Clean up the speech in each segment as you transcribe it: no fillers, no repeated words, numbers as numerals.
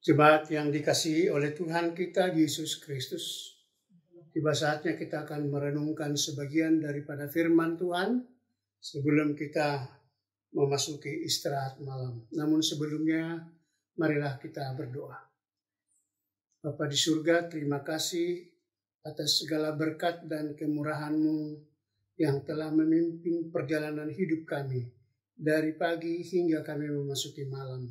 Jemaat yang dikasihi oleh Tuhan kita Yesus Kristus, tiba saatnya kita akan merenungkan sebagian daripada firman Tuhan sebelum kita memasuki istirahat malam. Namun sebelumnya, marilah kita berdoa. Bapa di surga, terima kasih atas segala berkat dan kemurahan-Mu yang telah memimpin perjalanan hidup kami dari pagi hingga kami memasuki malam.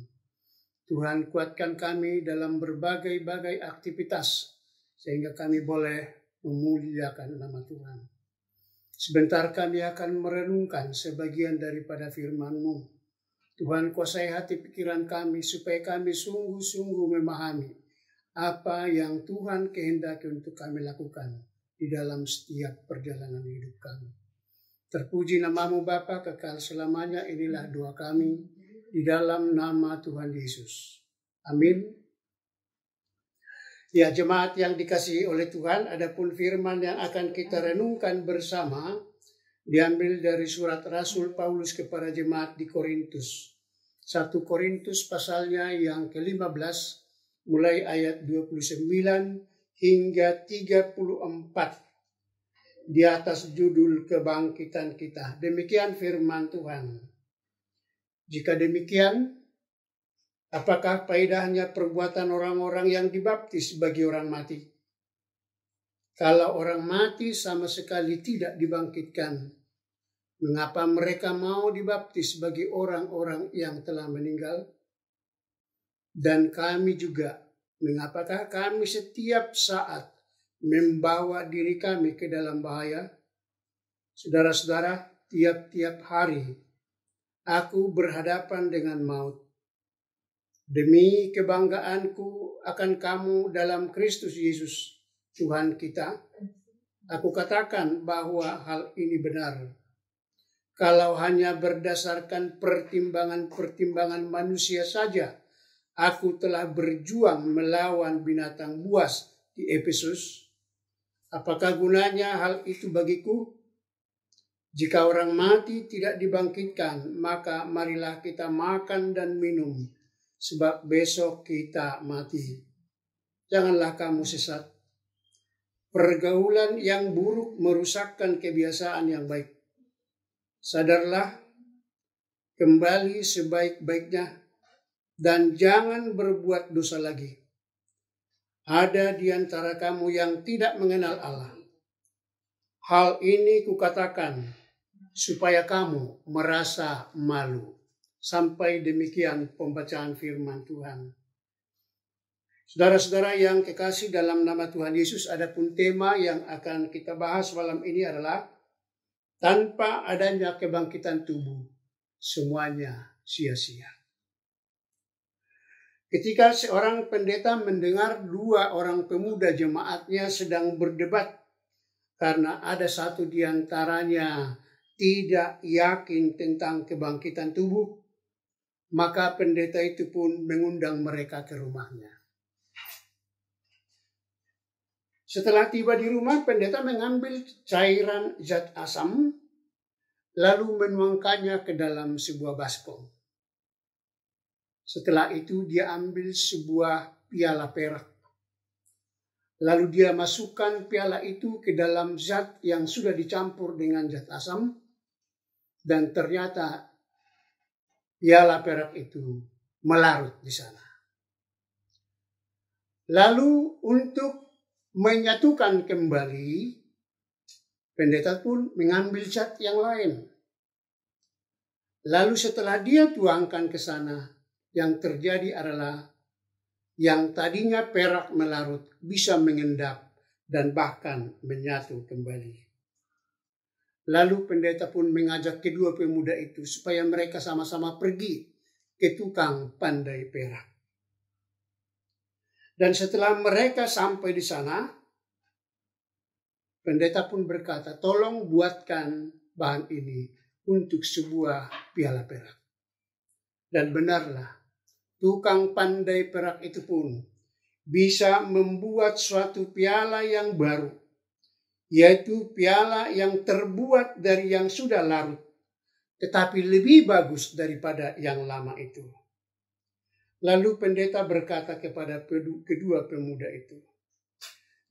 Tuhan, kuatkan kami dalam berbagai-bagai aktivitas sehingga kami boleh memuliakan nama Tuhan. Sebentar kami akan merenungkan sebagian daripada firman-Mu. Tuhan, kuasai hati pikiran kami supaya kami sungguh-sungguh memahami apa yang Tuhan kehendaki untuk kami lakukan di dalam setiap perjalanan hidup kami. Terpuji nama-Mu Bapa kekal selamanya, inilah doa kami di dalam nama Tuhan Yesus. Amin. Ya, jemaat yang dikasihi oleh Tuhan, adapun firman yang akan kita renungkan bersama diambil dari surat Rasul Paulus kepada jemaat di Korintus. 1 Korintus pasalnya yang ke-15 mulai ayat 29 hingga 34 di atas judul kebangkitan kita. Demikian firman Tuhan. Jika demikian, apakah faedahnya perbuatan orang-orang yang dibaptis bagi orang mati? Kalau orang mati sama sekali tidak dibangkitkan, mengapa mereka mau dibaptis bagi orang-orang yang telah meninggal? Dan kami juga, mengapakah kami setiap saat membawa diri kami ke dalam bahaya? Saudara-saudara, tiap-tiap hari aku berhadapan dengan maut. Demi kebanggaanku akan kamu dalam Kristus Yesus, Tuhan kita, aku katakan bahwa hal ini benar. Kalau hanya berdasarkan pertimbangan-pertimbangan manusia saja, aku telah berjuang melawan binatang buas di Efesus. Apakah gunanya hal itu bagiku? Jika orang mati tidak dibangkitkan, maka marilah kita makan dan minum, sebab besok kita mati. Janganlah kamu sesat. Pergaulan yang buruk merusakkan kebiasaan yang baik. Sadarlah, kembali sebaik-baiknya, dan jangan berbuat dosa lagi. Ada di antara kamu yang tidak mengenal Allah. Hal ini kukatakan supaya kamu merasa malu. Sampai demikian pembacaan firman Tuhan. Saudara-saudara yang kekasih dalam nama Tuhan Yesus, adapun tema yang akan kita bahas malam ini adalah tanpa adanya kebangkitan tubuh, semuanya sia-sia. Ketika seorang pendeta mendengar dua orang pemuda jemaatnya sedang berdebat karena ada satu di antaranya tidak yakin tentang kebangkitan tubuh, maka pendeta itu pun mengundang mereka ke rumahnya. Setelah tiba di rumah, pendeta mengambil cairan zat asam, lalu menuangkannya ke dalam sebuah baskom. Setelah itu dia ambil sebuah piala perak. Lalu dia masukkan piala itu ke dalam zat yang sudah dicampur dengan zat asam. Dan ternyata piala perak itu melarut di sana. Lalu untuk menyatukan kembali, pendeta pun mengambil zat yang lain. Lalu setelah dia tuangkan ke sana, yang terjadi adalah yang tadinya perak melarut bisa mengendap dan bahkan menyatu kembali. Lalu pendeta pun mengajak kedua pemuda itu supaya mereka sama-sama pergi ke tukang pandai perak. Dan setelah mereka sampai di sana, pendeta pun berkata, tolong buatkan bahan ini untuk sebuah piala perak. Dan benarlah, tukang pandai perak itu pun bisa membuat suatu piala yang baru, yaitu piala yang terbuat dari yang sudah larut, tetapi lebih bagus daripada yang lama itu. Lalu pendeta berkata kepada kedua pemuda itu,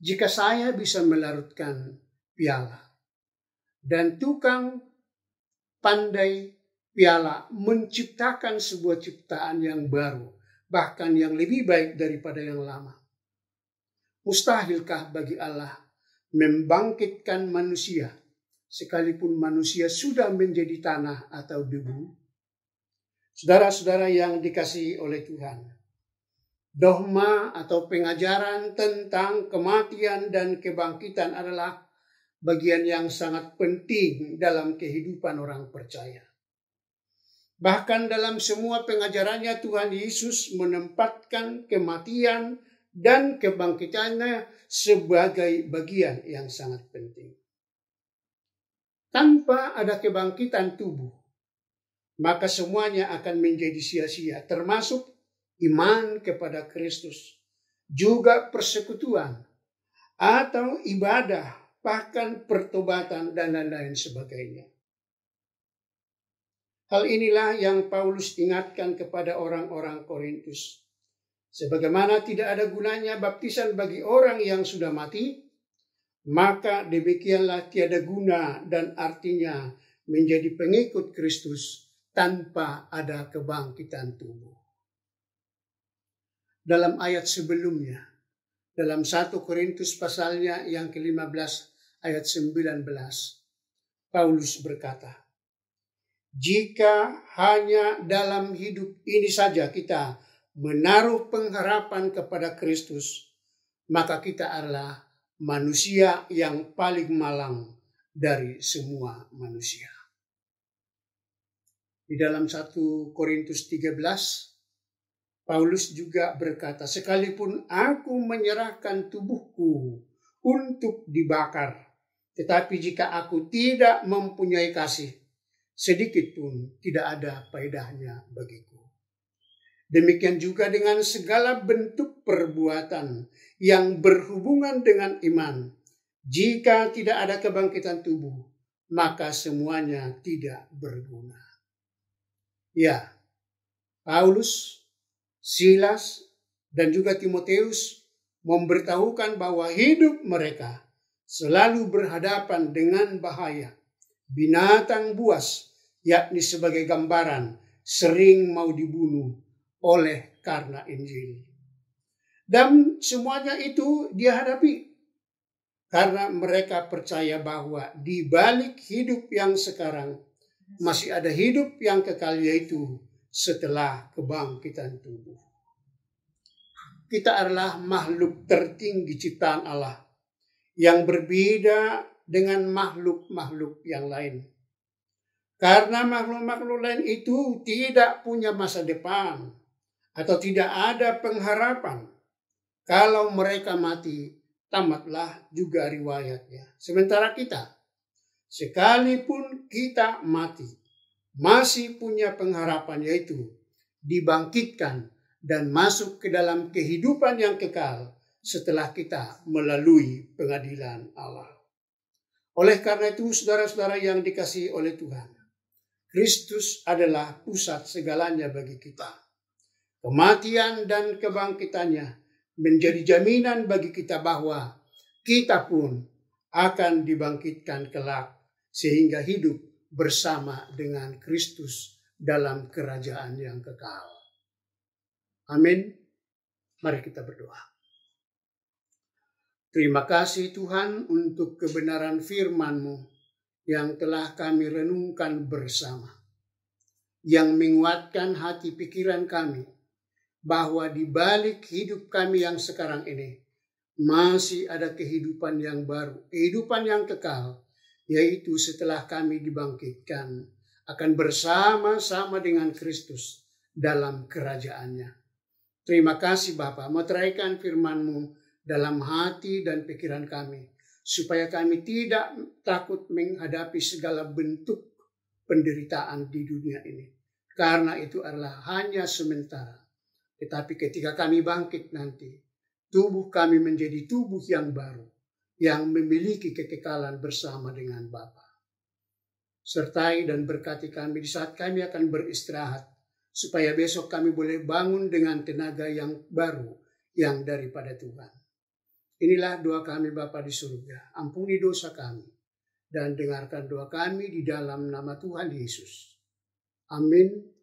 "Jika saya bisa melarutkan piala dan tukang pandai piala menciptakan sebuah ciptaan yang baru, bahkan yang lebih baik daripada yang lama, mustahilkah bagi Allah membangkitkan manusia sekalipun manusia sudah menjadi tanah atau debu?" Saudara-saudara yang dikasihi oleh Tuhan, dogma atau pengajaran tentang kematian dan kebangkitan adalah bagian yang sangat penting dalam kehidupan orang percaya. Bahkan dalam semua pengajarannya, Tuhan Yesus menempatkan kematian dan kebangkitannya sebagai bagian yang sangat penting. Tanpa ada kebangkitan tubuh, maka semuanya akan menjadi sia-sia, termasuk iman kepada Kristus, juga persekutuan atau ibadah, bahkan pertobatan dan lain-lain sebagainya. Hal inilah yang Paulus ingatkan kepada orang-orang Korintus. Sebagaimana tidak ada gunanya baptisan bagi orang yang sudah mati, maka demikianlah tiada guna dan artinya menjadi pengikut Kristus tanpa ada kebangkitan tubuh. Dalam ayat sebelumnya, dalam 1 Korintus pasalnya yang ke-15 ayat 19, Paulus berkata, "Jika hanya dalam hidup ini saja kita menaruh pengharapan kepada Kristus, maka kita adalah manusia yang paling malang dari semua manusia." Di dalam 1 Korintus 13, Paulus juga berkata, "Sekalipun aku menyerahkan tubuhku untuk dibakar, tetapi jika aku tidak mempunyai kasih, sedikit pun tidak ada faedahnya bagiku." Demikian juga dengan segala bentuk perbuatan yang berhubungan dengan iman. Jika tidak ada kebangkitan tubuh, maka semuanya tidak berguna. Ya, Paulus, Silas, dan juga Timoteus memberitahukan bahwa hidup mereka selalu berhadapan dengan bahaya. Binatang buas, yakni sebagai gambaran, sering mau dibunuh oleh karena Injil. Dan semuanya itu dia hadapi karena mereka percaya bahwa di balik hidup yang sekarang masih ada hidup yang kekal, yaitu setelah kebangkitan tubuh. Kita adalah makhluk tertinggi ciptaan Allah yang berbeda dengan makhluk-makhluk yang lain. Karena makhluk-makhluk lain itu tidak punya masa depan atau tidak ada pengharapan. Kalau mereka mati, tamatlah juga riwayatnya. Sementara kita, sekalipun kita mati, masih punya pengharapan, yaitu dibangkitkan dan masuk ke dalam kehidupan yang kekal setelah kita melalui pengadilan Allah. Oleh karena itu, saudara-saudara yang dikasihi oleh Tuhan, Kristus adalah pusat segalanya bagi kita. Kematian dan kebangkitannya menjadi jaminan bagi kita bahwa kita pun akan dibangkitkan kelak, sehingga hidup bersama dengan Kristus dalam kerajaan yang kekal. Amin. Mari kita berdoa. Terima kasih Tuhan untuk kebenaran firman-Mu yang telah kami renungkan bersama, yang menguatkan hati pikiran kami bahwa di balik hidup kami yang sekarang ini masih ada kehidupan yang baru, kehidupan yang kekal, yaitu setelah kami dibangkitkan akan bersama-sama dengan Kristus dalam kerajaannya. Terima kasih Bapa, meteraikan firman-Mu dalam hati dan pikiran kami, supaya kami tidak takut menghadapi segala bentuk penderitaan di dunia ini. Karena itu adalah hanya sementara. Tetapi ketika kami bangkit nanti, tubuh kami menjadi tubuh yang baru, yang memiliki kekekalan bersama dengan Bapa. Sertai dan berkati kami di saat kami akan beristirahat, supaya besok kami boleh bangun dengan tenaga yang baru yang daripada Tuhan. Inilah doa kami Bapa di surga. Ampuni dosa kami dan dengarkan doa kami di dalam nama Tuhan Yesus. Amin.